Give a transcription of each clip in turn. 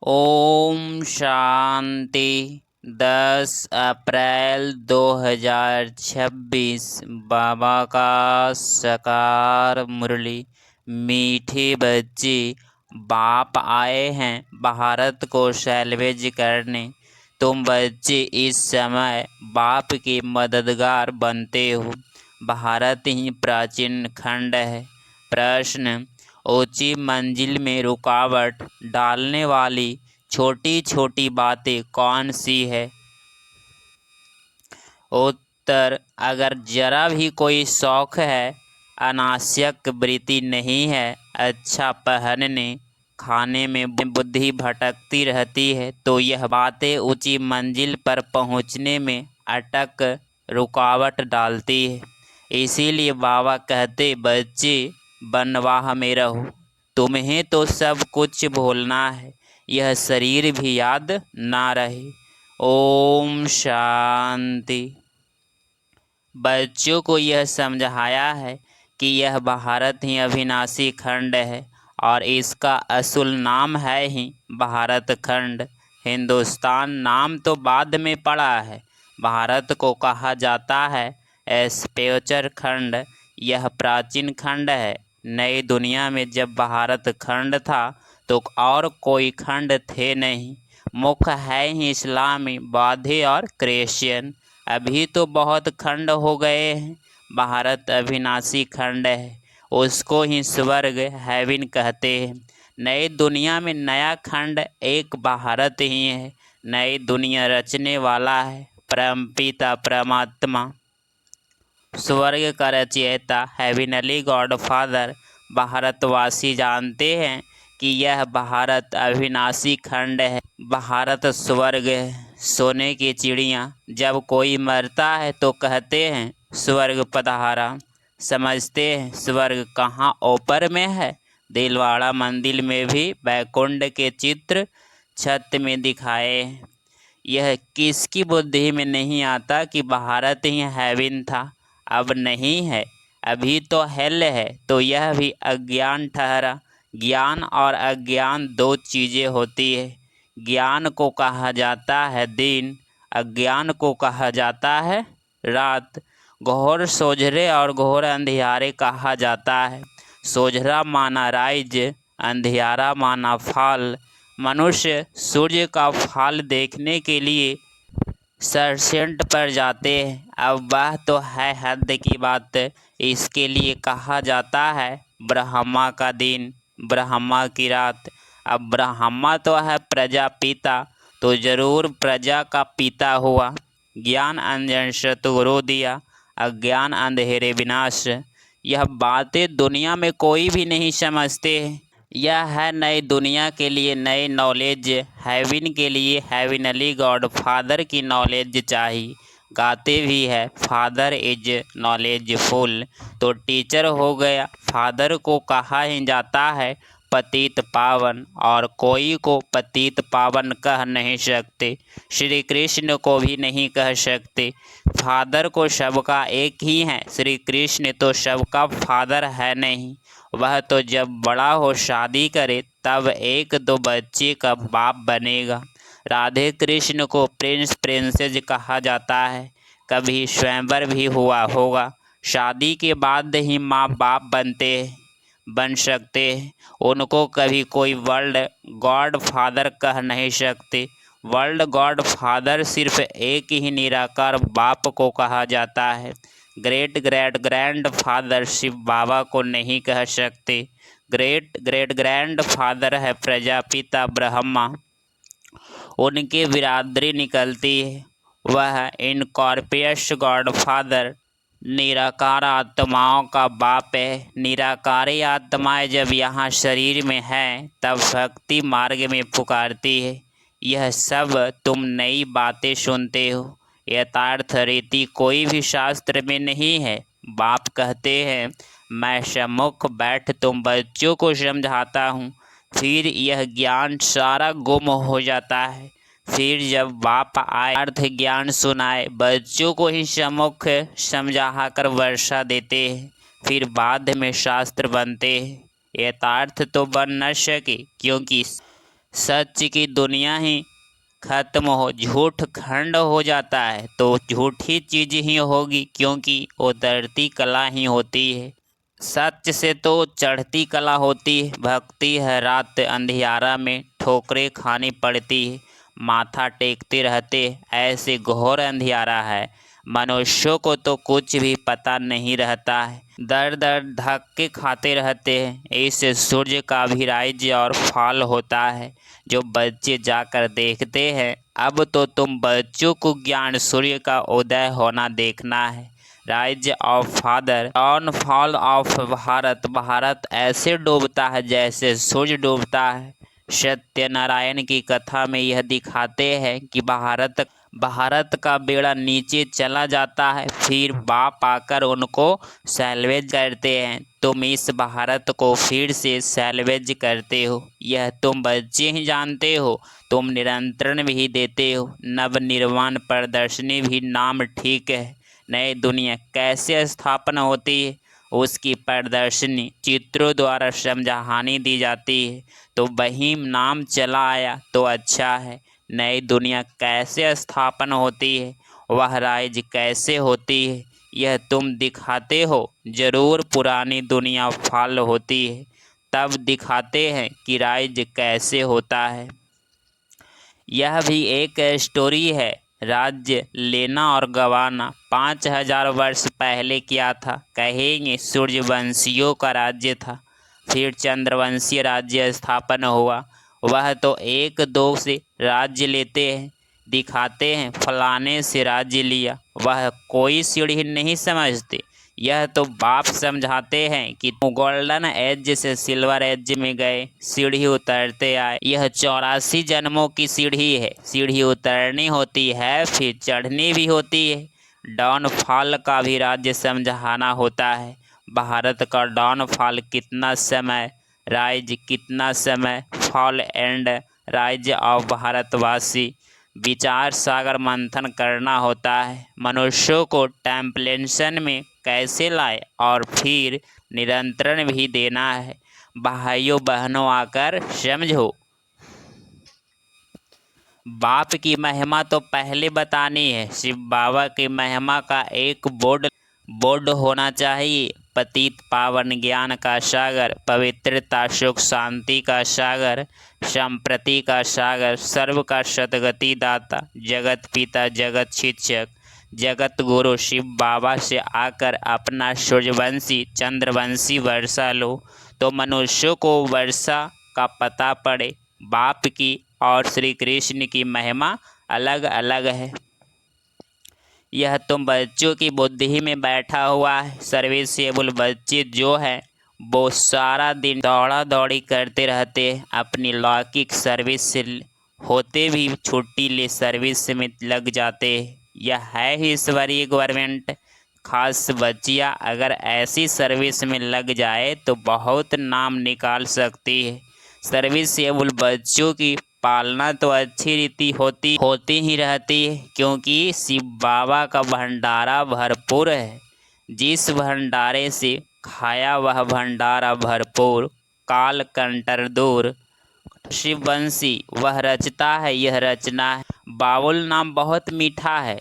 ओम शांति। 10 अप्रैल 2026 बाबा का साकार मुरली। मीठे बच्चे, बाप आए हैं भारत को सैल्वेज करने। तुम बच्चे इस समय बाप के मददगार बनते हो। भारत ही प्राचीन खंड है। प्रश्न: ऊंची मंजिल में रुकावट डालने वाली छोटी छोटी बातें कौन सी है? उत्तर: अगर जरा भी कोई शौक है, अनावश्यक वृत्ति नहीं है, अच्छा पहनने खाने में बुद्धि भटकती रहती है, तो यह बातें ऊंची मंजिल पर पहुंचने में अटक रुकावट डालती है। इसीलिए बाबा कहते, बच्चे बनवाह में रहो। तुम्हें तो सब कुछ भूलना है, यह शरीर भी याद ना रहे। ओम शांति। बच्चों को यह समझाया है कि यह भारत ही अविनाशी खंड है और इसका असल नाम है ही भारत खंड। हिंदुस्तान नाम तो बाद में पड़ा है। भारत को कहा जाता है स्पेचर खंड। यह प्राचीन खंड है। नई दुनिया में जब भारत खंड था तो और कोई खंड थे नहीं। मुख्य है ही इस्लामी, बौद्ध और क्रिश्चियन। अभी तो बहुत खंड हो गए हैं। भारत अविनाशी खंड है, उसको ही स्वर्ग हेवन कहते हैं। नई दुनिया में नया खंड एक भारत ही है। नई दुनिया रचने वाला है परमपिता परमात्मा, स्वर्ग का रचयिता हेवनली गॉड फादर। भारतवासी जानते हैं कि यह भारत अविनाशी खंड है। भारत स्वर्ग है। सोने की चिड़िया जब कोई मरता है तो कहते हैं स्वर्ग पधारा। समझते हैं स्वर्ग कहाँ ऊपर में है। दिलवाड़ा मंदिर में भी बैकुंठ के चित्र छत में दिखाए हैं। यह किसकी बुद्धि में नहीं आता कि भारत ही हेवन था, अब नहीं है, अभी तो हेल है। तो यह भी अज्ञान ठहरा। ज्ञान और अज्ञान दो चीज़ें होती है। ज्ञान को कहा जाता है दिन, अज्ञान को कहा जाता है रात। घोर सोझरे और घोर अंधियारे कहा जाता है। सोझरा माना राइज, अंधियारा माना फाल। मनुष्य सूर्य का फाल देखने के लिए सरसेंट पर जाते हैं। अब वह तो है हद की बात। इसके लिए कहा जाता है ब्रह्मा का दिन, ब्रह्मा की रात। अब ब्रह्मा तो है प्रजापिता, तो जरूर प्रजा का पिता हुआ। ज्ञान अंजन शतुरो दिया, अज्ञान अंधेरे विनाश। यह बातें दुनिया में कोई भी नहीं समझते। यह है नई दुनिया के लिए नई नॉलेज। हेवन के लिए हेवनली गॉड फादर की नॉलेज चाहिए। गाते भी है फादर इज नॉलेजफुल, तो टीचर हो गया। फादर को कहा ही जाता है पतित पावन, और कोई को पतित पावन कह नहीं सकते। श्री कृष्ण को भी नहीं कह सकते। फादर को सबका एक ही है। श्री कृष्ण तो सबका फादर है नहीं। वह तो जब बड़ा हो शादी करे तब एक दो बच्चे का बाप बनेगा। राधे कृष्ण को प्रिंस प्रिंसेस कहा जाता है। कभी स्वयंवर भी हुआ होगा। शादी के बाद ही माँ बाप बन सकते हैं। उनको कभी कोई वर्ल्ड गॉड फादर कह नहीं सकते। वर्ल्ड गॉड फादर सिर्फ एक ही निराकार बाप को कहा जाता है। Great great grandfather Shiv Baba को नहीं कह सकते। ग्रेट ग्रेट ग्रैंड फादर है प्रजापिता ब्रह्मा, उनकी बिरादरी निकलती है। वह इनकॉर्पियस गॉड फादर निराकार आत्माओं का बाप है। निराकारी आत्माएं जब यहाँ शरीर में हैं तब भक्ति मार्ग में पुकारती है। यह सब तुम नई बातें सुनते हो, यथार्थ रीति कोई भी शास्त्र में नहीं है। बाप कहते हैं मैं सम्मुख बैठ तुम बच्चों को समझाता हूँ। फिर यह ज्ञान सारा गुम हो जाता है। फिर जब बाप आए अर्थ ज्ञान सुनाए, बच्चों को ही सम्मुख समझा कर वर्षा देते हैं। फिर बाद में शास्त्र बनते हैं। यथार्थ तो बन न सके, क्योंकि सच की दुनिया ही खत्म हो, झूठ खंड हो जाता है तो झूठी चीज ही होगी, क्योंकि उतरती कला ही होती है। सच से तो चढ़ती कला होती है। भक्ति है रात अंधियारा में ठोकरें खानी पड़ती है, माथा टेकते रहते ऐसे घोर अंधियारा है। मनुष्यों को तो कुछ भी पता नहीं रहता है, दर दर धक्के खाते रहते हैं। इस सूर्य का भी राज्य और फाल होता है जो बच्चे जाकर देखते हैं। अब तो तुम बच्चों को ज्ञान सूर्य का उदय होना देखना है। राज्य of father, downfall of Bharat. Bharat ऐसे डूबता है जैसे सूर्य डूबता है। सत्यनारायण की कथा में यह दिखाते हैं कि भारत का बेड़ा नीचे चला जाता है, फिर बाप आकर उनको सैल्वेज करते हैं। तुम इस भारत को फिर से सैल्वेज करते हो, यह तुम बच्चे ही जानते हो। तुम नियंत्रण भी देते हो। नवनिर्माण प्रदर्शनी भी नाम ठीक है। नई दुनिया कैसे स्थापना होती है उसकी प्रदर्शनी चित्रों द्वारा समझानी दी जाती है, तो वही नाम चला आया तो अच्छा है। नई दुनिया कैसे स्थापना होती है, वह राइज कैसे होती है, यह तुम दिखाते हो। जरूर पुरानी दुनिया फॉल होती है, तब दिखाते हैं कि राइज कैसे होता है। यह भी एक स्टोरी है। राज्य लेना और गंवाना 5000 वर्ष पहले क्या था, कहेंगे सूर्यवंशियों का राज्य था। फिर चंद्रवंशीय राज्य स्थापन हुआ। वह तो एक दो से राज्य लेते हैं, दिखाते हैं फलाने से राज्य लिया, वह कोई सीढ़ी नहीं समझते। यह तो बाप समझाते हैं कि तुम गोल्डन एज से सिल्वर एज में गए, सीढ़ी उतरते आए। यह 84 जन्मों की सीढ़ी है। सीढ़ी उतरनी होती है, फिर चढ़नी भी होती है। डाउनफॉल का भी राज्य समझाना होता है। भारत का डाउनफॉल कितना समय, राइज कितना समय, फॉल एंड राइज ऑफ भारतवासी। विचार सागर मंथन करना होता है। मनुष्यों को टेम्पलेशन में कैसे लाए और फिर नियंत्रण भी देना है। भाइयों बहनों आकर समझो। बाप की महिमा तो पहले बतानी है। शिव बाबा की महिमा का एक बोर्ड होना चाहिए। पतित पावन ज्ञान का सागर, पवित्रता सुख शांति का सागर, संप्रति का सागर, सर्व का सदगति दाता, जगत पिता जगत शिक्षक, जगत गुरु शिव बाबा से आकर अपना सूर्यवंशी चंद्रवंशी वर्षा लो, तो मनुष्यों को वर्षा का पता पड़े। बाप की और श्री कृष्ण की महिमा अलग अलग है। यह तुम बच्चों की बुद्धि में बैठा हुआ है। सर्विसेबल बच्चे जो है वो सारा दिन दौड़ा दौड़ी करते रहते हैं। अपनी लौकिक सर्विस से होते भी छुट्टी ले सर्विस में लग जाते हैं। यह है ही ईश्वरीय गवर्नमेंट। खास बच्चियाँ अगर ऐसी सर्विस में लग जाए तो बहुत नाम निकाल सकती है। सर्विसेबल बच्चों की पालना तो अच्छी रीति होती ही रहती है, क्योंकि शिव बाबा का भंडारा भरपूर है। जिस भंडारे से खाया वह भंडारा भरपूर, काल कंटर दूर। शिववंशी वह रचता है, यह रचना है। बाउल नाम बहुत मीठा है।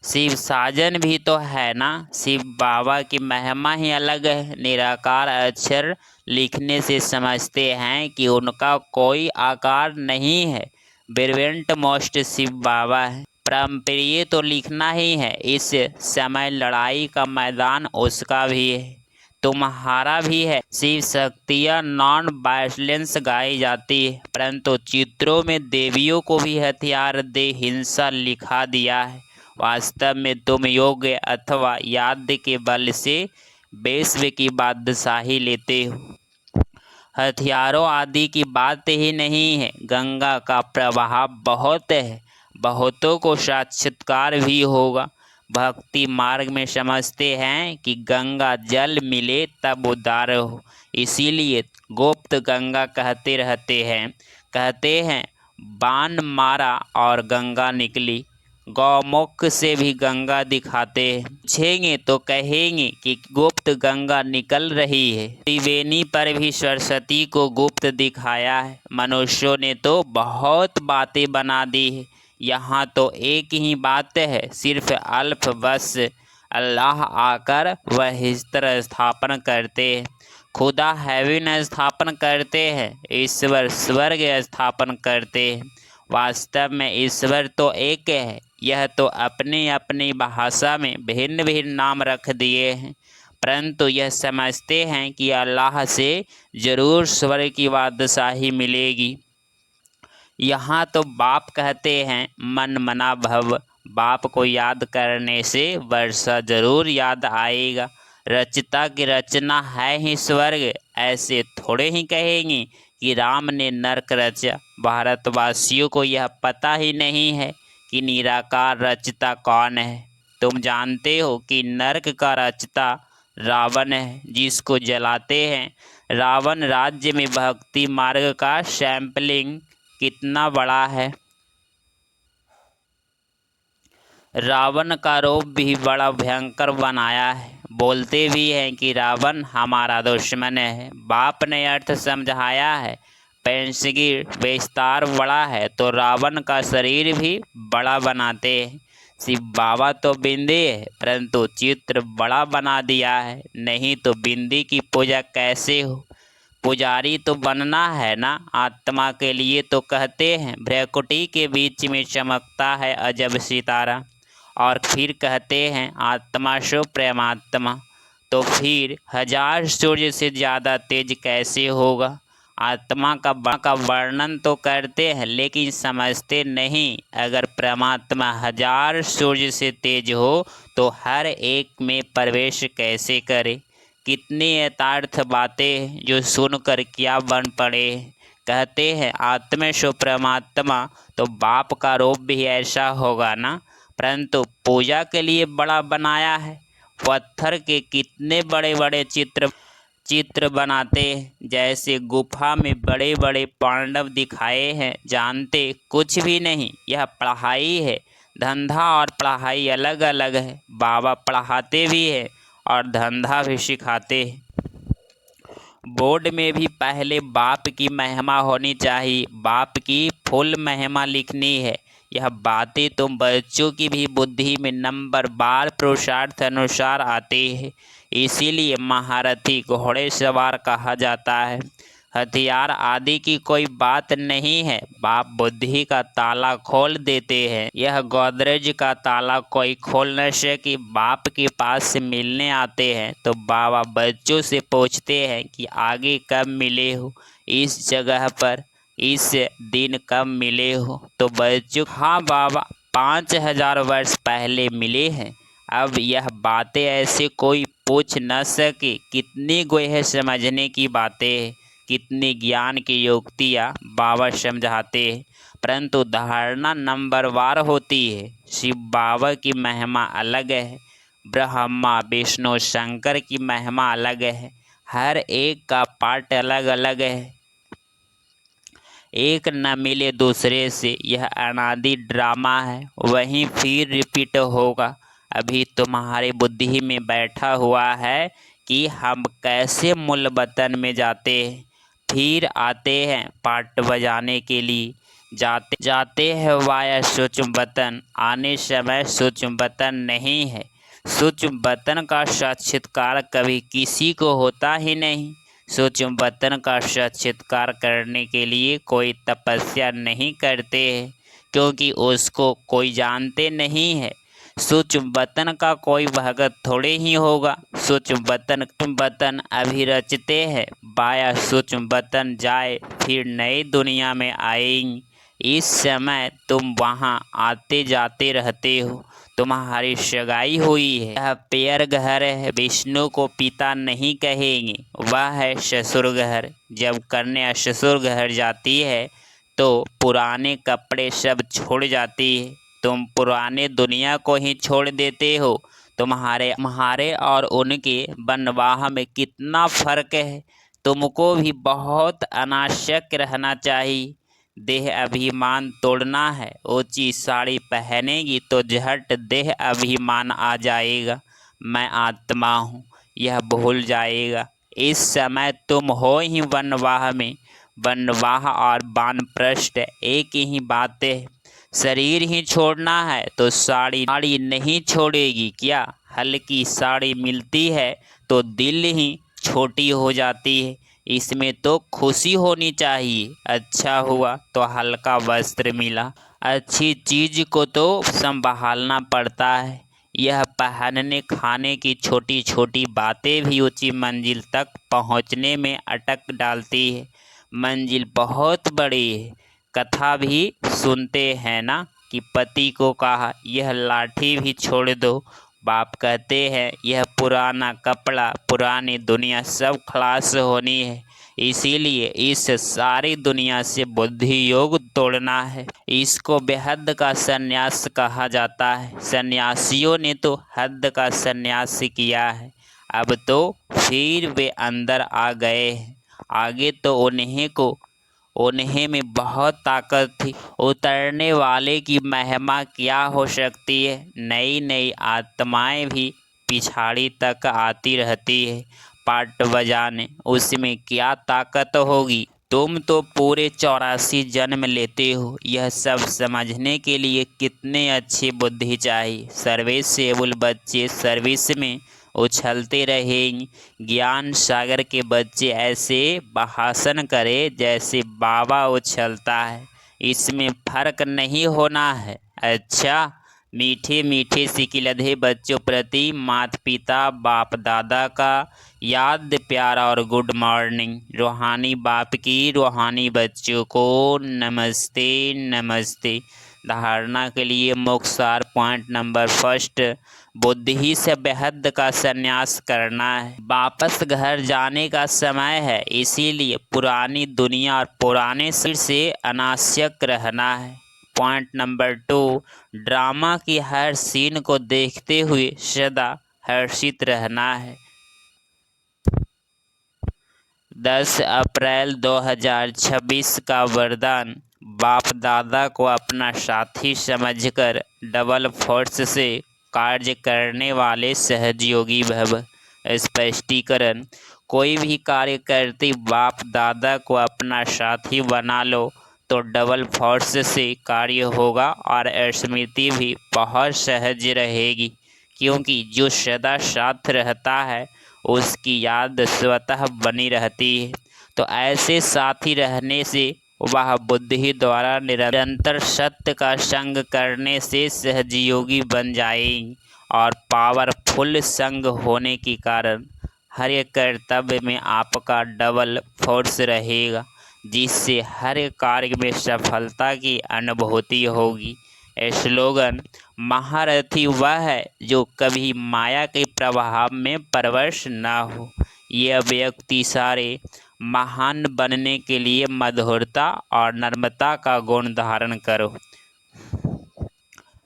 शिव साजन भी तो है ना। शिव बाबा की महिमा ही अलग है। निराकार अक्षर लिखने से समझते हैं कि उनका कोई आकार नहीं है। ब्रिलियंट मोस्ट शिव बाबा है। परम प्रिय तो लिखना ही है। इस समय लड़ाई का मैदान उसका भी है, तुम्हारा भी है। शिव शक्तियाँ नॉन वायलेंस गाई जाती है, परंतु चित्रों में देवियों को भी हथियार दे हिंसा लिखा दिया है। वास्तव में तुम योग अथवा याद के बल से विश्व की बादशाही लेते हो। हथियारों आदि की बात ही नहीं है। गंगा का प्रवाह बहुत है, बहुतों को साक्षात्कार भी होगा। भक्ति मार्ग में समझते हैं कि गंगा जल मिले तब उद्धार हो, इसीलिए गुप्त गंगा कहते रहते हैं। कहते हैं बाण मारा और गंगा निकली। गौमुख से भी गंगा दिखाते हैं। पूछेंगे तो कहेंगे कि गुप्त गंगा निकल रही है। त्रिवेणी पर भी सरस्वती को गुप्त दिखाया है। मनुष्यों ने तो बहुत बातें बना दी है, यहाँ तो एक ही बात है, सिर्फ अल्प बस अल्लाह आकर वह स्तर स्थापन करते हैं। खुदा हेवन स्थापन करते हैं, ईश्वर स्वर्ग स्थापन करते हैं। वास्तव में ईश्वर तो एक है, यह तो अपनी अपनी भाषा में भिन्न भिन्न नाम रख दिए हैं, परंतु यह समझते हैं कि अल्लाह से ज़रूर स्वर्ग की बादशाही मिलेगी। यहाँ तो बाप कहते हैं मन मना भव, बाप को याद करने से वर्षा जरूर याद आएगा। रचता की रचना है ही स्वर्ग, ऐसे थोड़े ही कहेंगे कि राम ने नरक रचा। भारतवासियों को यह पता ही नहीं है कि निराकार रचता कौन है। तुम जानते हो कि नरक का रचता रावण है, जिसको जलाते हैं। रावण राज्य में भक्ति मार्ग का सैंपलिंग कितना बड़ा है। रावण का रूप भी बड़ा भयंकर बनाया है। बोलते भी हैं कि रावण हमारा दुश्मन है। बाप ने अर्थ समझाया है, पेंसिगी विस्तार बड़ा है तो रावण का शरीर भी बड़ा बनाते हैं। शिव बाबा तो बिंदी है, परंतु चित्र बड़ा बना दिया है, नहीं तो बिंदी की पूजा कैसे हो। पुजारी तो बनना है ना। आत्मा के लिए तो कहते हैं भ्रकुटी के बीच में चमकता है अजब सितारा, और फिर कहते हैं आत्मा शो प्रेमात्मा, तो फिर 1000 सूर्य से ज़्यादा तेज कैसे होगा। आत्मा का वर्णन तो करते हैं लेकिन समझते नहीं। अगर परमात्मा 1000 सूर्य से तेज हो तो हर एक में प्रवेश कैसे करे। कितनी यथार्थ बातें जो सुनकर क्या बन पड़े। कहते हैं आत्मेशु परमात्मा, तो बाप का रूप भी ऐसा होगा ना। परंतु पूजा के लिए बड़ा बनाया है। पत्थर के कितने बड़े बड़े चित्र बनाते हैं, जैसे गुफा में बड़े बड़े पांडव दिखाए हैं। जानते कुछ भी नहीं, यह पढ़ाई है। धंधा और पढ़ाई अलग अलग है। बाबा पढ़ाते भी है और धंधा भी सिखाते हैं। बोर्ड में भी पहले बाप की महिमा होनी चाहिए, बाप की फुल महिमा लिखनी है। यह बातें तुम बच्चों की भी बुद्धि में नंबर बार पुरुषार्थ अनुसार आते हैं। इसीलिए महारथी घोड़े सवार कहा जाता है। हथियार आदि की कोई बात नहीं है, बाप बुद्धि का ताला खोल देते हैं। यह गोदरेज का ताला कोई खोल न सके। बाप के पास से मिलने आते हैं तो बाबा बच्चों से पूछते हैं कि आगे कब मिले हो, इस जगह पर इस दिन कब मिले हो। तो बच्चों हाँ बाबा 5000 वर्ष पहले मिले हैं। अब यह बातें ऐसे कोई पूछ न सके। कितनी गोहे समझने की बातें, कितनी ज्ञान की युक्तियाँ बाबा समझाते हैं, परंतु धारणा नंबरवार होती है। शिव बाबा की महिमा अलग है, ब्रह्मा विष्णु शंकर की महिमा अलग है। हर एक का पार्ट अलग अलग है, एक न मिले दूसरे से। यह अनादि ड्रामा है, वहीं फिर रिपीट होगा। अभी तुम्हारे बुद्धि में बैठा हुआ है कि हम कैसे मूल वतन में जाते हैं, फिर आते हैं पाट बजाने के लिए। जाते हैं वाया सूक्ष्म वतन, आने समय सूक्ष्म वतन नहीं है। सूक्ष्म वतन का साक्षात्कार कभी किसी को होता ही नहीं। सूक्ष्म वतन का साक्षात्कार करने के लिए कोई तपस्या नहीं करते हैं, क्योंकि उसको कोई जानते नहीं है। सूक्ष्म वतन का कोई भगत थोड़े ही होगा। सूक्ष्म वतन अभी रचते हैं, बाया सूक्ष्म वतन जाए फिर नई दुनिया में आएंगी। इस समय तुम वहाँ आते जाते रहते हो, तुम्हारी सगाई हुई है। यह पेयर घर है, विष्णु को पिता नहीं कहेंगे, वह है ससुर घर। जब कन्या ससुर घर जाती है तो पुराने कपड़े सब छोड़ जाती है। तुम पुराने दुनिया को ही छोड़ देते हो। तुम्हारे और उनके बनवाह में कितना फर्क है। तुमको भी बहुत अनासक्त रहना चाहिए। देह अभिमान तोड़ना है, ऊंची साड़ी पहनेगी तो झट देह अभिमान आ जाएगा। मैं आत्मा हूँ यह भूल जाएगा। इस समय तुम हो ही वनवाह में, वनवाह और वानप्रस्थ एक ही बात है। शरीर ही छोड़ना है तो साड़ी नहीं छोड़ेगी क्या? हल्की साड़ी मिलती है तो दिल ही छोटी हो जाती है। इसमें तो खुशी होनी चाहिए। अच्छा हुआ तो हल्का वस्त्र मिला। अच्छी चीज को तो संभालना पड़ता है। यह पहनने खाने की छोटी छोटी बातें भी ऊंची मंजिल तक पहुंचने में अटक डालती है। मंजिल बहुत बड़ी है। कथा भी सुनते हैं ना कि पति को कहा यह लाठी भी छोड़ दो। बाप कहते हैं यह पुराना कपड़ा, पुरानी दुनिया सब खलास होनी है। इसीलिए इस सारी दुनिया से बुद्धि योग तोड़ना है। इसको बेहद का संन्यास कहा जाता है। सन्यासियों ने तो हद का संन्यास किया है। अब तो फिर वे अंदर आ गए हैं। आगे तो उन्हें में बहुत ताकत थी। उतरने वाले की महिमा क्या हो सकती है। नई नई आत्माएं भी पिछाड़ी तक आती रहती है पाट बजाने। उसमें क्या ताकत होगी? तुम तो पूरे 84 जन्म लेते हो। यह सब समझने के लिए कितने अच्छी बुद्धि चाहिए। सर्विसेबल बच्चे सर्विस में उछलते रहेंगे। ज्ञान सागर के बच्चे ऐसे भाषण करें जैसे बाबा उछलता है। इसमें फर्क नहीं होना है। अच्छा, मीठे मीठे सिकिलधे बच्चों प्रति माता पिता बाप दादा का याद प्यार और गुड मॉर्निंग। रूहानी बाप की रूहानी बच्चों को नमस्ते नमस्ते। धारणा के लिए मुख्य पॉइंट नंबर फर्स्ट, बुद्धि से बेहद का संन्यास करना है। वापस घर जाने का समय है। इसीलिए पुरानी दुनिया और पुराने शरीर से अनासक्त रहना है। पॉइंट नंबर 2, ड्रामा की हर सीन को देखते हुए सदा हर्षित रहना है। 10 अप्रैल 2026 का वरदान, बाप दादा को अपना साथी समझकर डबल फोर्स से कार्य करने वाले सहयोगी भव। स्पष्टीकरण, कोई भी कार्य करते बाप दादा को अपना साथी बना लो तो डबल फोर्स से कार्य होगा और स्मृति भी बहुत सहज रहेगी। क्योंकि जो सदा साथ रहता है उसकी याद स्वतः बनी रहती है। तो ऐसे साथी रहने से वह बुद्धि द्वारा निरंतर सत्य का संग करने से सहयोगी बन जाएंगी और पावरफुल संग होने के कारण हर एक कर्तव्य में आपका डबल फोर्स रहेगा, जिससे हर कार्य में सफलता की अनुभूति होगी। स्लोगन, महारथी वह है जो कभी माया के प्रभाव में परवश न हो। यह व्यक्ति सारे महान बनने के लिए मधुरता और नम्रता का गुण धारण करो।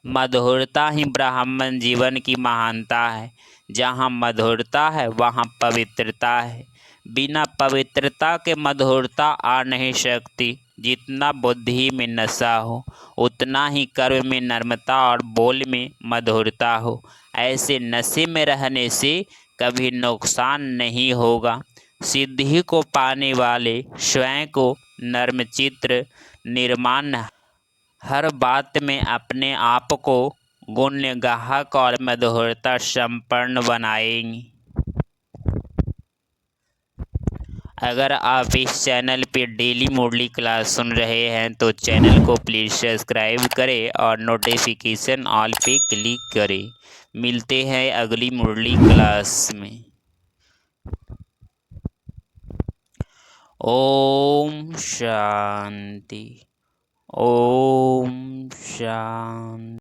मधुरता ही ब्राह्मण जीवन की महानता है। जहाँ मधुरता है वहाँ पवित्रता है। बिना पवित्रता के मधुरता आ नहीं सकती। जितना बुद्धि में नशा हो उतना ही कर्म में नम्रता और बोल में मधुरता हो। ऐसे नशे में रहने से कभी नुकसान नहीं होगा। सिद्धि को पाने वाले स्वयं को नर्मचित्र निर्माण हर बात में अपने आप को गुण गाहक और मधुरता संपन्न बनाएंगी। अगर आप इस चैनल पे डेली मुरली क्लास सुन रहे हैं तो चैनल को प्लीज़ सब्सक्राइब करें और नोटिफिकेशन ऑल पे क्लिक करें। मिलते हैं अगली मुरली क्लास में। ओम शांति। ओम शांति।